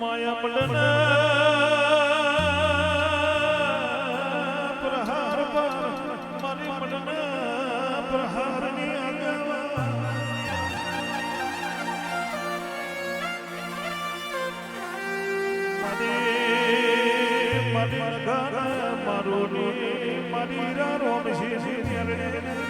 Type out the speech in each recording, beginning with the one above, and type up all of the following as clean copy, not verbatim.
માયા પટન પ્રહાર પર મારી પટન પ્રહારની આગવા મારી ગાના મારોની મારી રોમ શી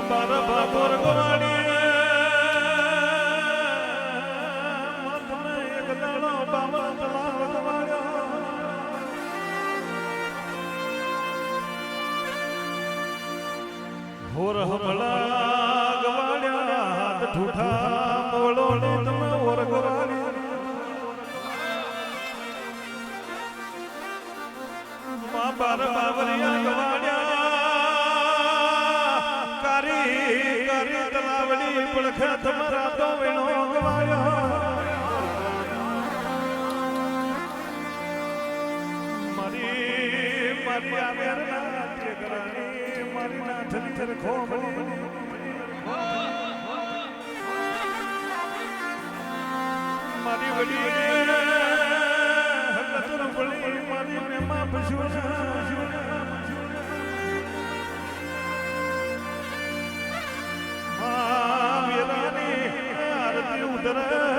બાર બાપોર ગવાડી મને એક દાડો બાબા તલાવ ગવાડ્યો હોર હમળા ગવાડ્યા હાથ ઠૂઠા મોળો ને તમે હોર ગવાડી બાર બાબરિયા ગવાડ્યા તલાવડી પડખે તમારા તો વેણો ગવાયો મારી આવેર નાટ્ય કરાણી મારી નાથની સરખો મારી વડી હકત રૂપડી મારી મેમાં પશુના આરતી ઉતરે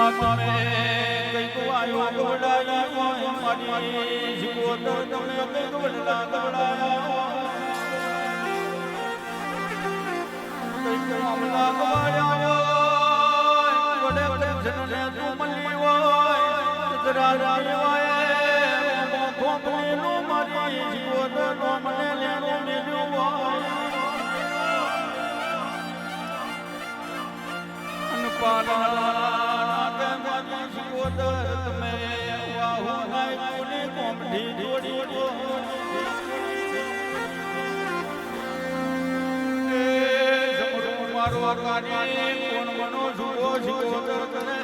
તમે કઈક વાયો ગવડાયા હોય મારી શિકોતર તમે કઈક વડલા ગવડાયા કઈક મામલા ગવાયા હોય વડે કૃષ્ણને તું મળી હોય જરા રાયવાય ખોપરેલું મારી શિકોતર નો મને લેણો મેળ્યું હોય પાલના ગંગા શિકોતર તમે વાહુ નાય કોને કોમઠી જોડી દો એ સમરો મારો કાની કોણ મનો જુઓ શિકોતર કરે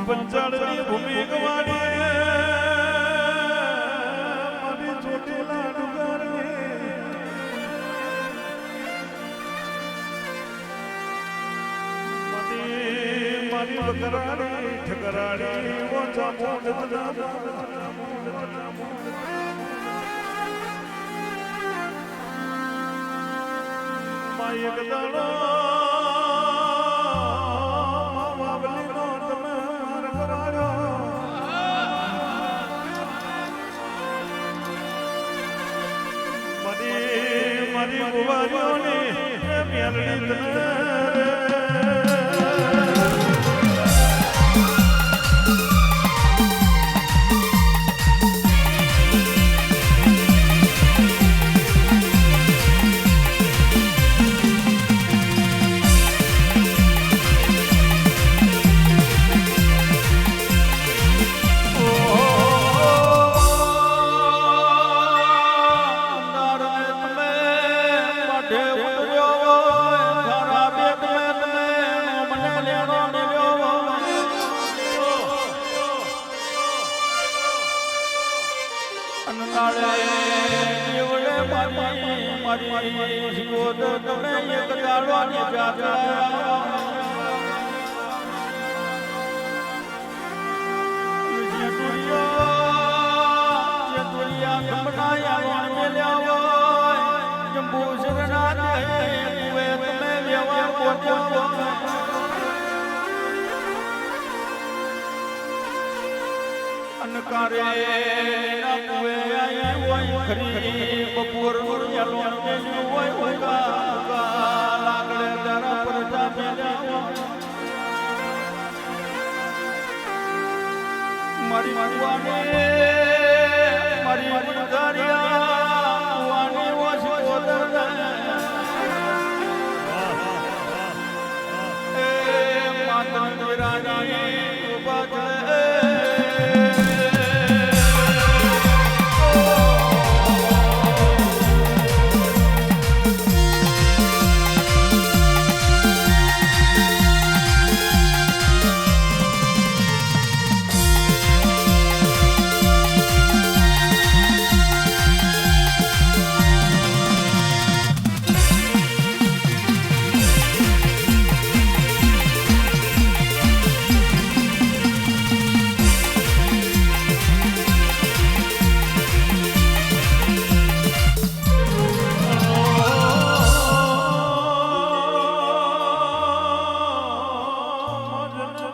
પંચાળની ભૂમિ ગવાડી મારી ચોટીલા ડુંગર મારી બકરાડી ઠકરાડી ઓછા મોઢ માય એક દાડો મારી બુવારીઓની મેલડી મારી શિકોતર તમે એક દાડવાની જાત્રા બનાયા મેલ્યા જંબુ શરણાથ તમે વ્યવહાર પહોંચ્યો અનકારે નાકુએ આયા હોય ખરી બપોર યાલો હોય હોય લાગડે તારા પર જામ્યા મારી મારવાને મારી ગુજારિયા વાને વોશ કોદર એ માતા રાણી ઉભા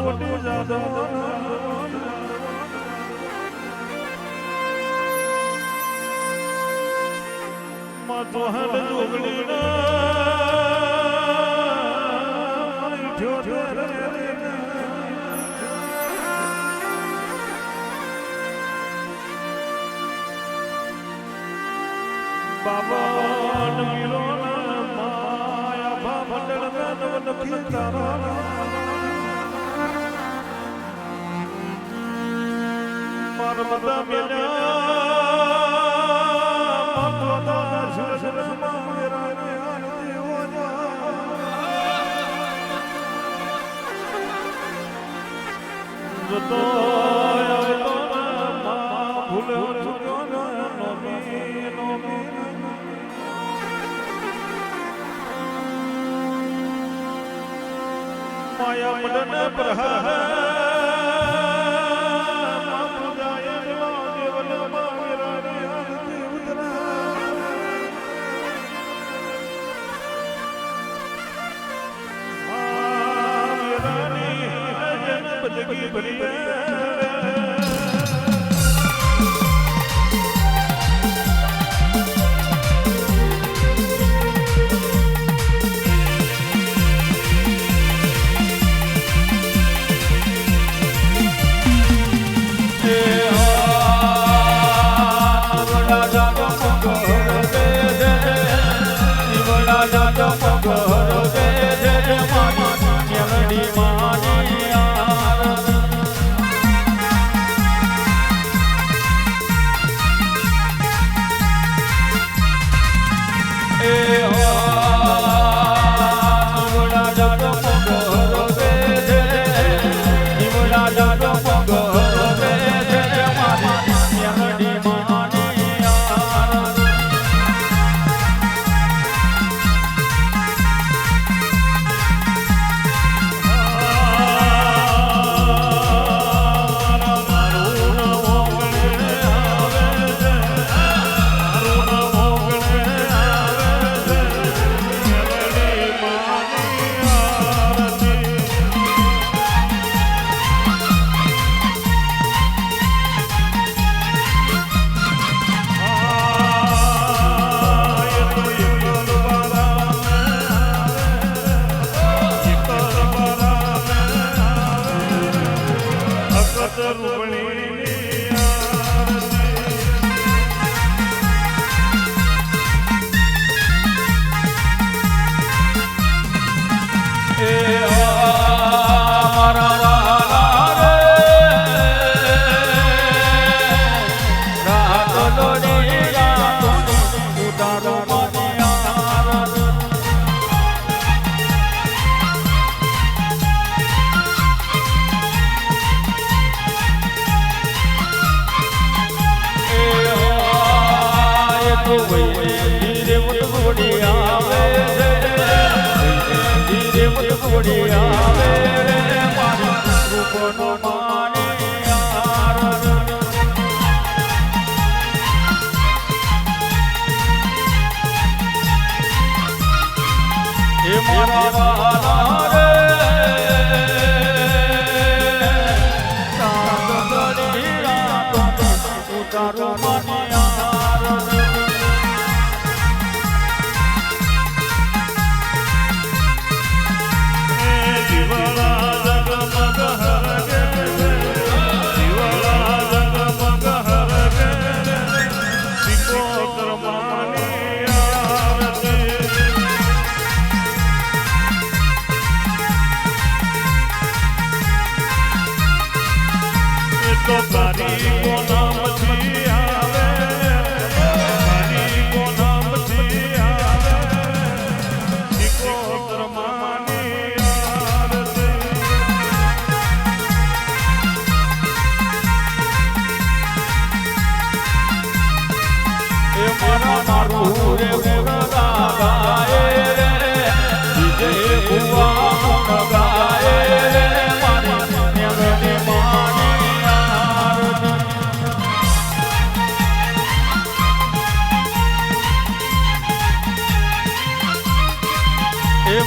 કોટી જાદવ માતો હડ જોગણી બાબા મીરો માયા બાબા મંડળ નખી તારા મારા બધા મેલ્યા માતા સુરસર મારા ને દેવો જતો આવતો મા ભૂલે ચૂક્યો નો માયા મદન પ્રહાર માતુજાય દેવલ માવિરાને આરતી ઉતરા માવિરાની જન બદગી ભરી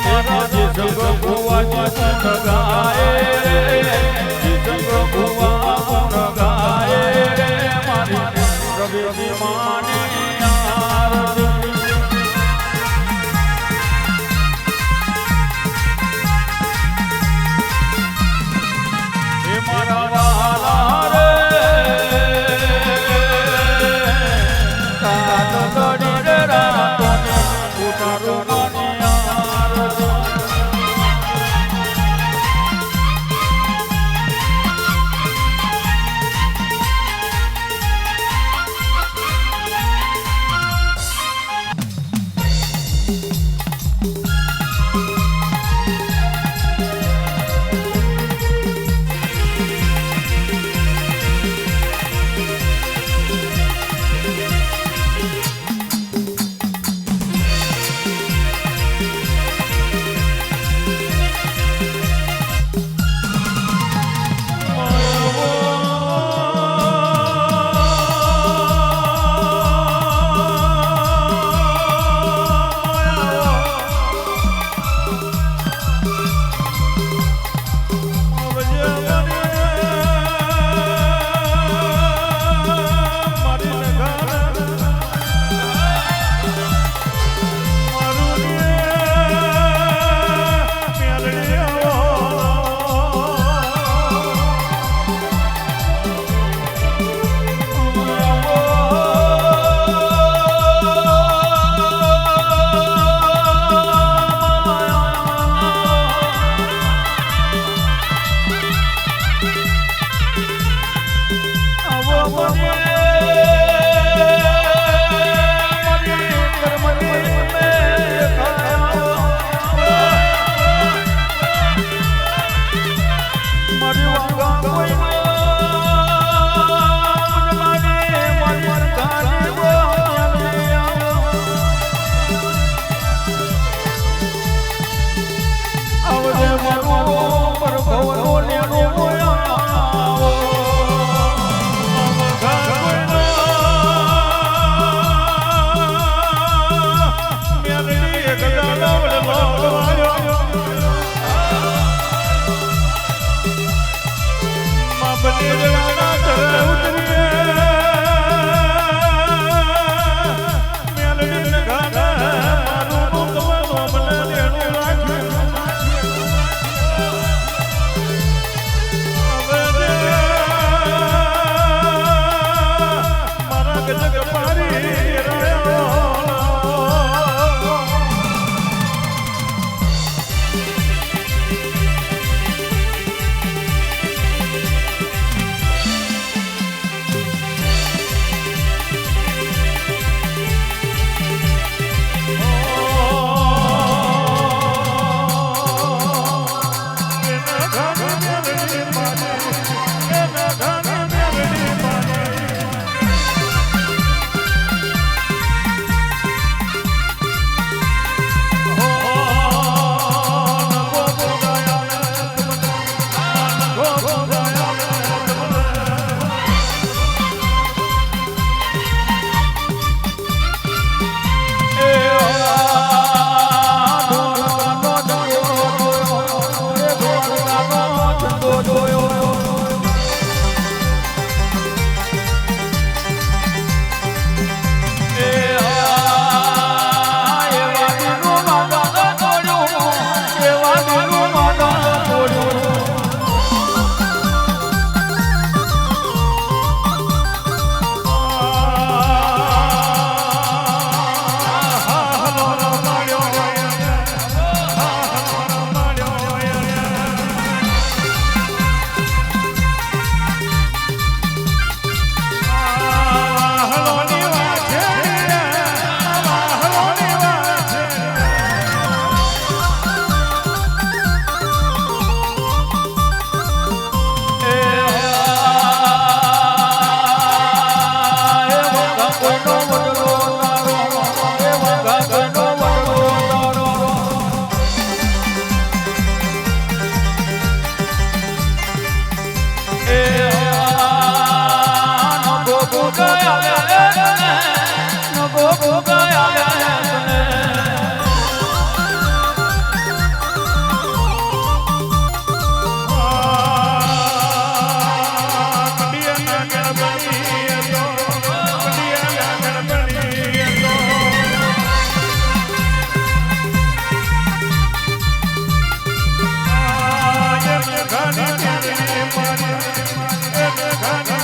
મારા જે સગ ભુવા જે ગાય માની આરતી હે મારા વાલા રે કાત કરી રે રાતો ઉતારો માની આરતી મારી એ મેઘાની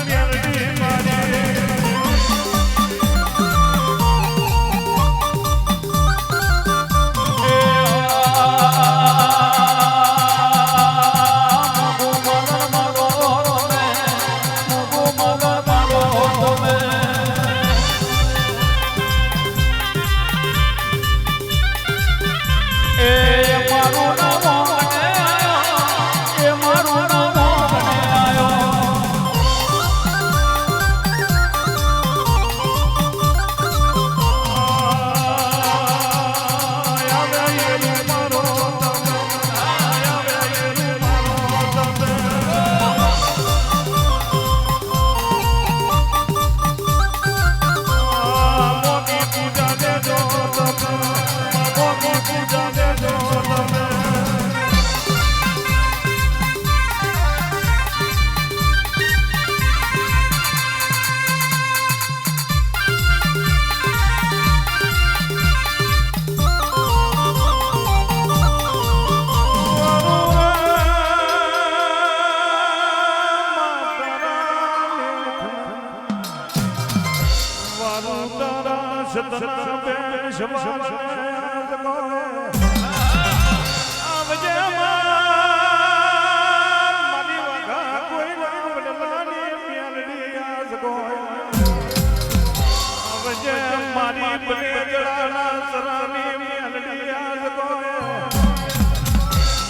મેલડી મારી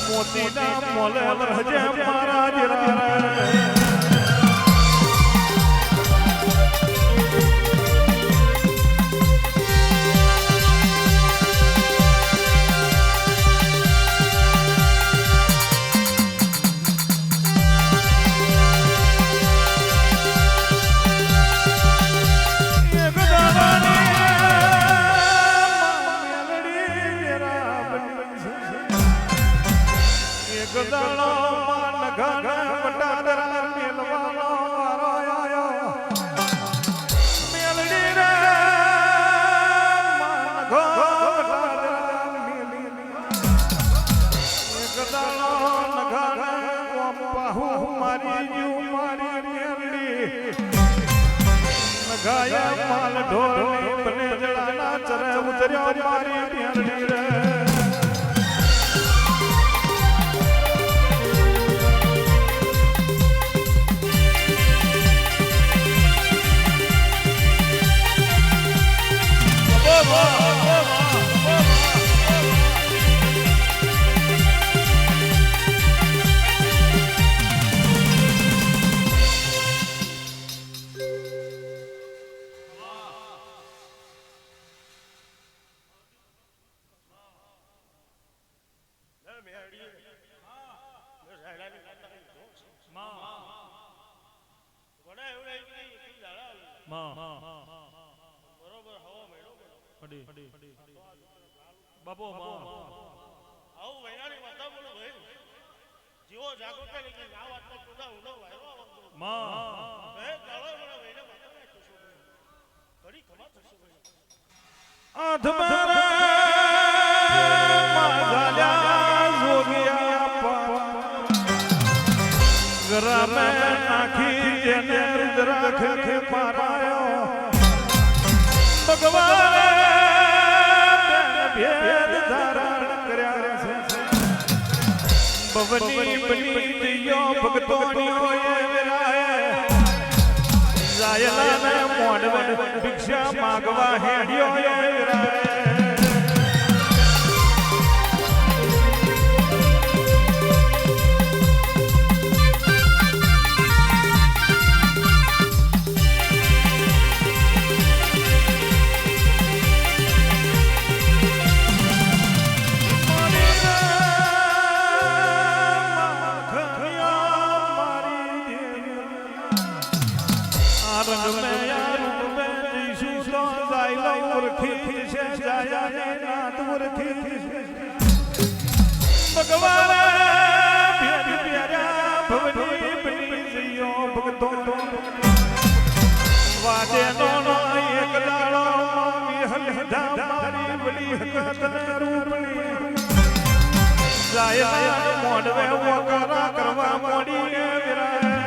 મોતીના મોલે રહજે મારા જીરા ગાયા માલ ઢોર બને જળાના ચરે ઉતર્યો મારી પ્યારડી રે બાપો આવું વૈરાણી માતા બોલો ભાઈ જીવો જાગો કે લેકિન આ વાત તો ખુદા ઉડો વાયો માં એ કાળો મને વૈરા માતા ને ખુશો ઘડી ખમા થશે ભાઈ આધમારા માઝાલ્યા જોગિયા ગરામે નાખી જેને રુદ્રાખ કે મારાયો ભગવાન ભેદ ધારણ કર્યા છે ભવની બની દિયો ભગતોની વેરાય જાયલા ને મોડવડ ભિક્ષા માંગવા હેડ્યો વેરાય ભગવાન ભવની બની જયો ભગતો વાજે નો એક દાડો વિહલ મારી બલી હકત રૂપણી જાય મોડવે વકરા કરવા મોડી વિરાય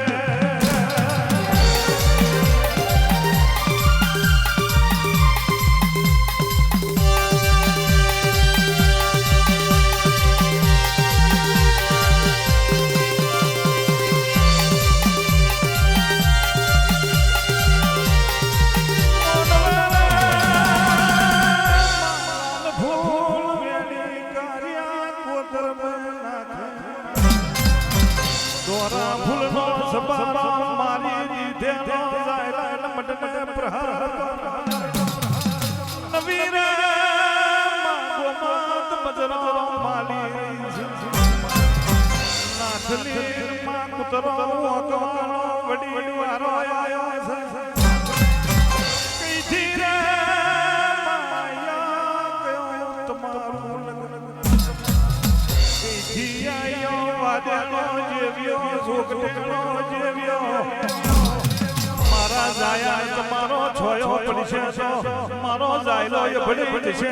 ફૂલનો સભામાં મારી દીધેલો જાયલા મટને પ્રહાર નવીર માગોમાત બજરો માલી નાથલી માં કુતરો અકવાનો વડી વારો આયો છે કઈથી રે માયા કયો તમારું લગ્ન કઈથી આયો વાદળો જેવ્યો સુખનો જેવ્યો મારા જાયા તમારો છોયો પડશે તો મારો જાયલો એ ભડી પડશે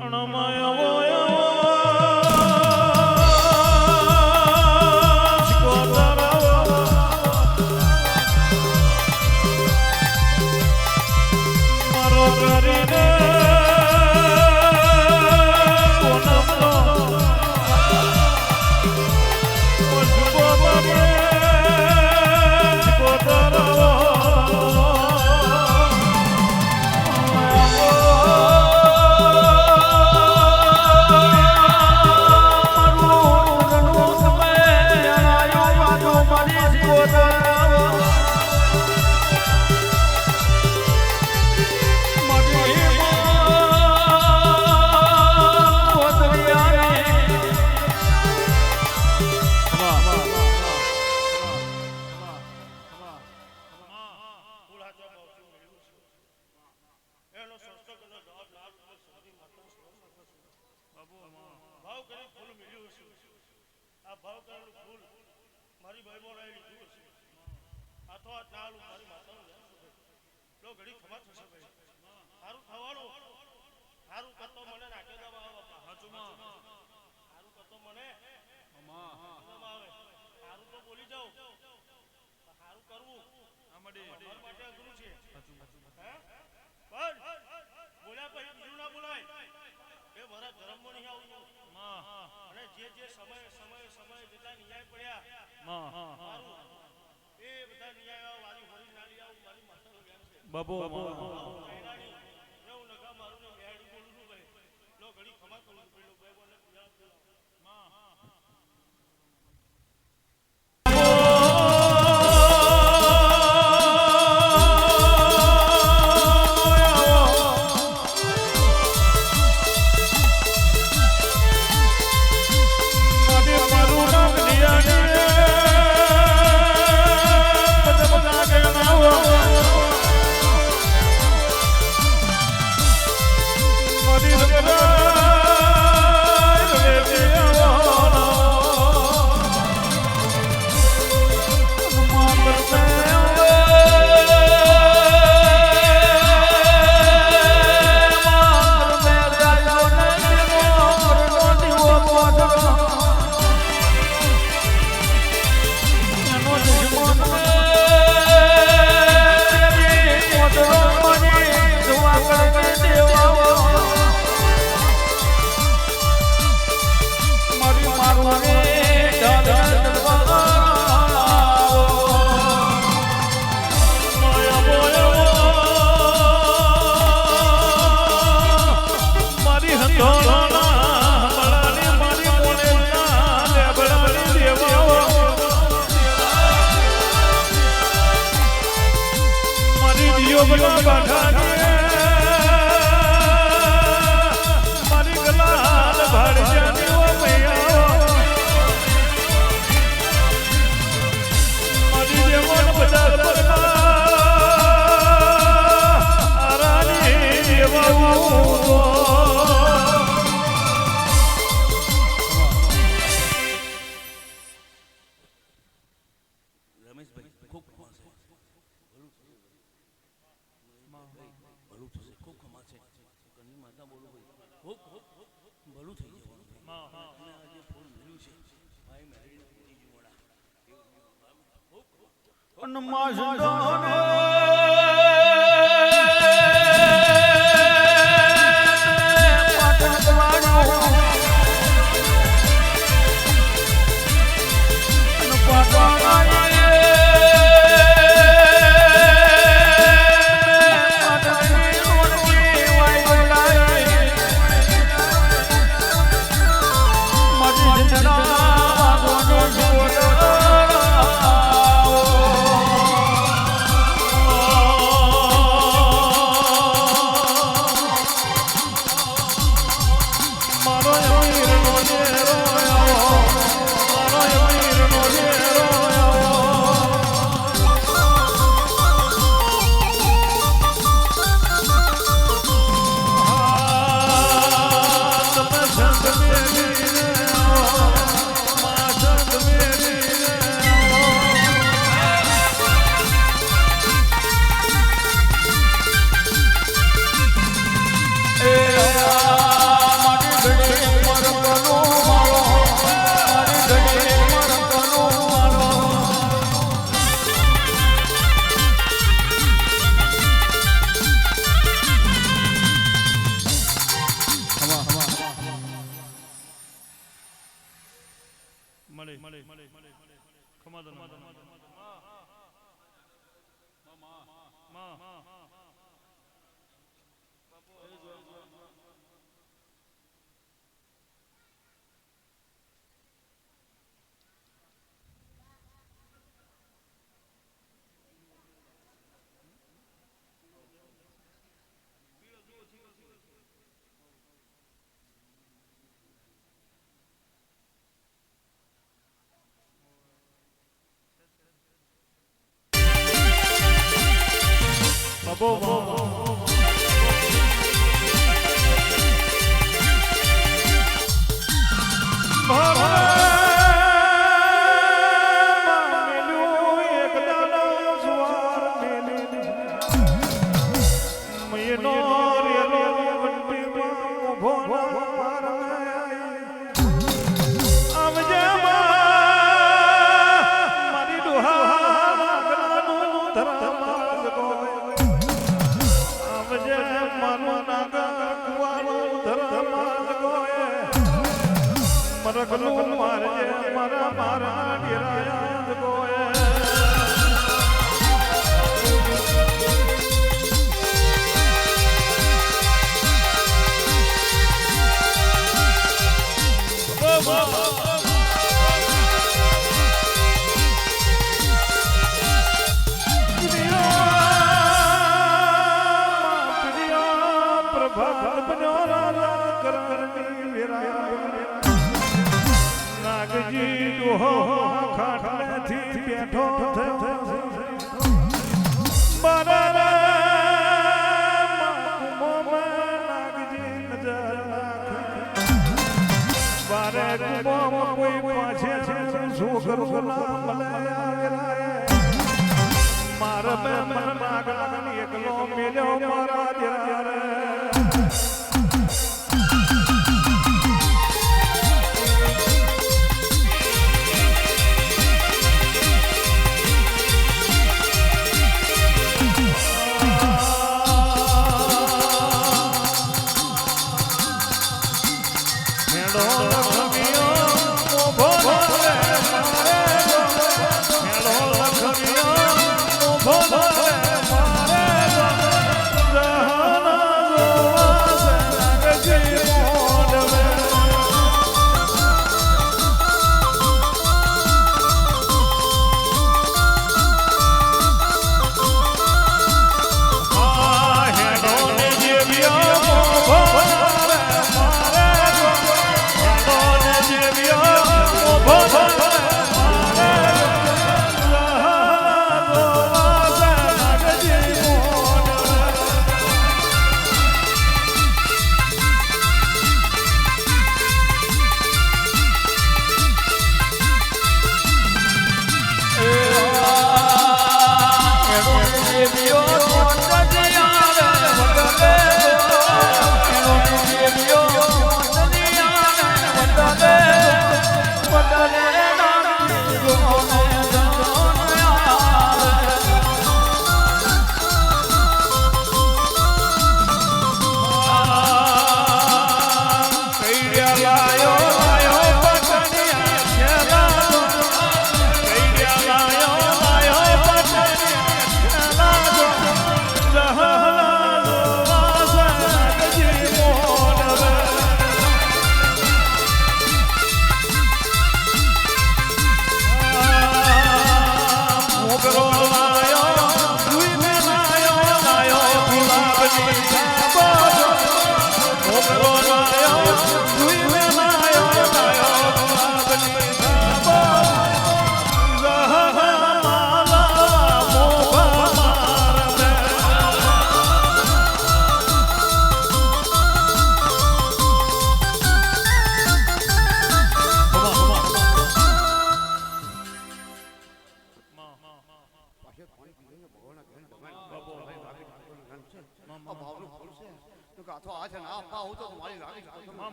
અણમાય હશે આ ભાવ કરેલું ફૂલ મારી ભાઈ બોલાવી લીધું હશે હાથો હાથ ના આલું મારી માતાનું ધ્યાન છે લો ઘડી ખબર થશે ભાઈ સારું થવાનું સારું કરતો મને નાખે દવા સારું કરતો મને આવે સારું તો બોલી જાઉં સારું કરવું અમારા માટે અઘરું છે પણ બોલ્યા પછી બીજું ના બોલાય એ મારા ધર્મમાં નહીં આવવું અને જે સમય જેટલા ન્યાય પડ્યા મારું એ બધા ન્યાય વારી હોરી નાલી આવું મારી માતાનું જ્ઞાન છે બાબો એવું નકા મારું ને મેડી બોલું છું ભાઈ લો ઘડી ખમા કરું પેલો ભાઈ બોલે બાબો લખન મારજે મારા મારા ડેરા ગોએ નાગજી ડોહો ખાટલેથી બેઠો થયો બરાબર નાગજી નજર બારે કુમો કોઈ પાછે છે છોકરો ના મળે મારા બે મન નાગલાની એકલો મેલ્યો મારા દેરા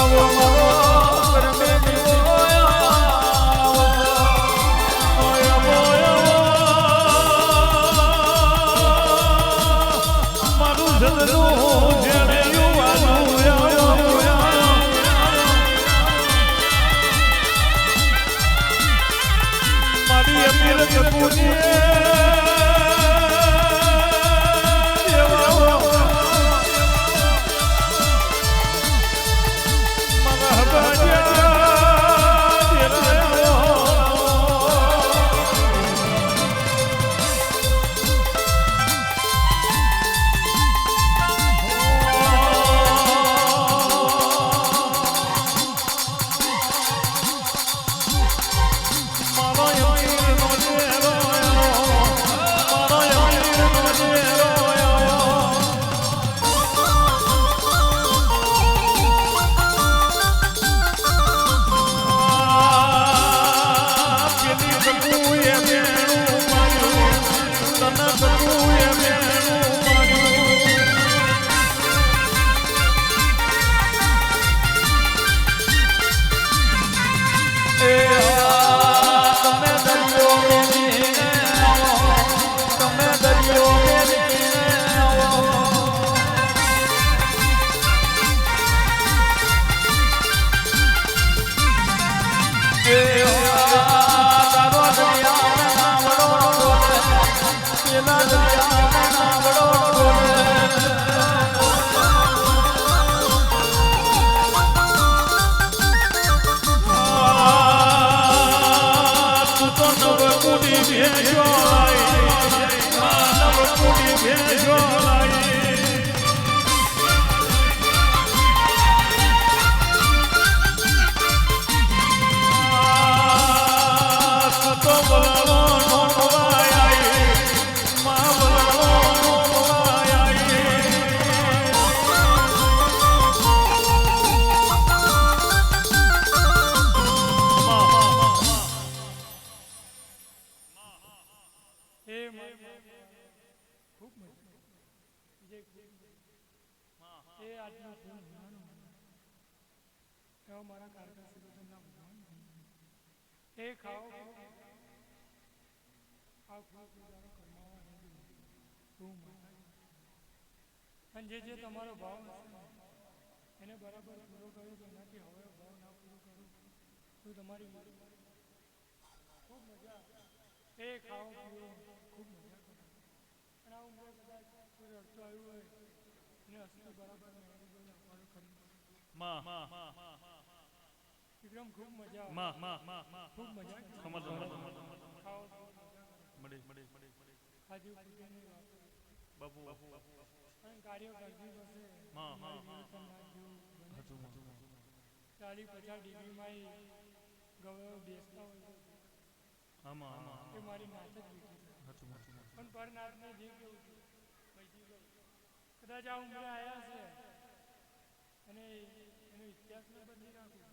આવો મારો કરમે જીવો મારું જગનું જેણે મારી અપીલ કપૂરીએ જે તમારો ભાવ એને બરાબર પૂરો કર્યો કે એનાથી હવે ભાવ ના પૂરો કરું તો તમારી ખૂબ મજા એ ખાઓ પીવો ખૂબ મજા કરો અને આ ઉંમરે કદાચ કોઈ રડતો આવ્યું હોય એને હસતું બરાબર આપવાનું ખરી વિક્રમ ખૂબ મજા ખૂબ મજા ખાઓ ખાજુ બાબુ કાર્યો કરવી પડશે 40-50 ડિગ્રીમાં ગવર્નર બેસતા હોય એ મારી નાચ જ બીજી પણ પરનાથને જે કેવું કદાચ આ ઉંમરે આવ્યા છે અને એનો ઇતિહાસ ન બદલી નાખું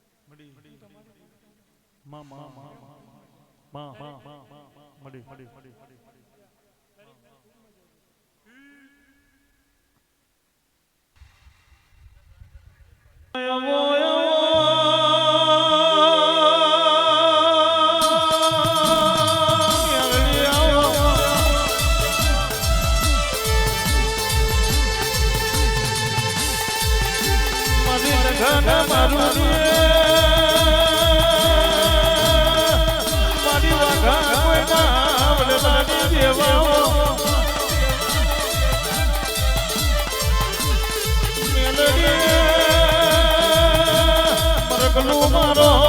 મારો